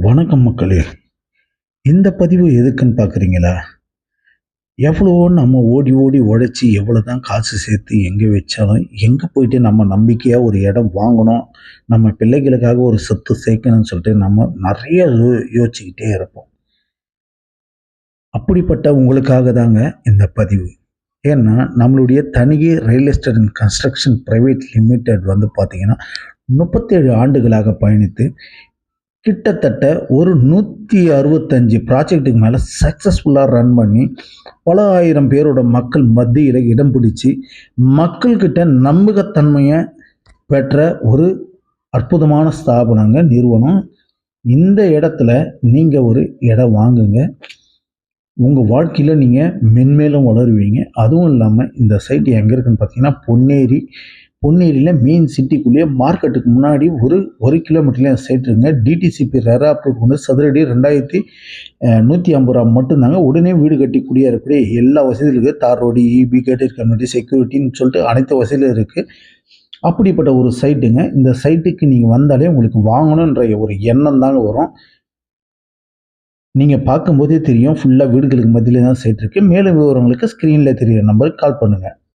வணக்கம் மக்களே. இந்த பதிவு எதுக்குன்னு பார்க்குறீங்களா? எவ்வளவோ நம்ம ஓடி ஓடி உழைச்சி எவ்வளோதான் காசு சேர்த்து எங்கே வச்சாலும், எங்கே போயிட்டு நம்ம நம்பிக்கையா ஒரு இடம் வாங்கணும், நம்ம பிள்ளைகளுக்காக ஒரு சொத்து சேர்க்கணும்னு சொல்லிட்டு நம்ம நெறைய யோசிச்சுக்கிட்டே இருப்போம். அப்படிப்பட்ட உங்களுக்காக தாங்க இந்த பதிவு. ஏன்னா, நம்மளுடைய Thanigai real estate and construction private limited வந்து பார்த்தீங்கன்னா, 37 ஆண்டுகளாக பயணித்து கிட்டத்தட்ட ஒரு 165 ப்ராஜெக்ட்டுக்கு மேல சக்சஸ்ஃபுல்லா ரன் பண்ணி, பல ஆயிரம் பேரோட மக்கள் மத்தியில இடம் பிடிச்சு, மக்கள்கிட்ட நம்பகத்தன்மைய பெற்ற ஒரு அற்புதமான ஸ்தாபனங்க, நிறுவனம். இந்த இடத்துல நீங்க ஒரு இடம் வாங்குங்க. உங்க வாழ்க்கையில நீங்க மென்மேலும் வளருவீங்க. அதுவும் இல்லாம இந்த சைட் எங்க இருக்குன்னு பார்த்தீங்கன்னா, பொன்னேரி. பொன்னேரியில மெயின் சிட்டிக்குள்ளேயே மார்க்கெட்டுக்கு முன்னாடி ஒரு 1 கிலோமீட்டர்லயே அந்த சைட் இருக்குங்க. டிடிசிபி ரெரா அப்ரூவ்ட் வந்து சதுரடி ரூ. 2,150 மட்டும்தாங்க. உடனே வீடு கட்டி குடியேறக்கூடிய எல்லா வசதியும் இருக்கு. தார் ரோடு, ஈபி, கேட்டட் கம்யூனிட்டி, செக்யூரிட்டின்னு சொல்லிட்டு அனைத்து வசதியும் இருக்கு. அப்படிப்பட்ட ஒரு சைட்டுங்க. இந்த சைட்டுக்கு நீங்க வந்தாலே உங்களுக்கு வாங்கணுன்ற ஒரு எண்ணம் தாங்க வரும். நீங்க பார்க்கும்போதே தெரியும். ஃபுல்லா வீடுகளுக்கு மத்தியில தான் சைட் இருக்கு. மேலும் விவரங்களுக்கு ஸ்க்ரீன்ல தெரியிற நம்பருக்கு கால் பண்ணுங்க.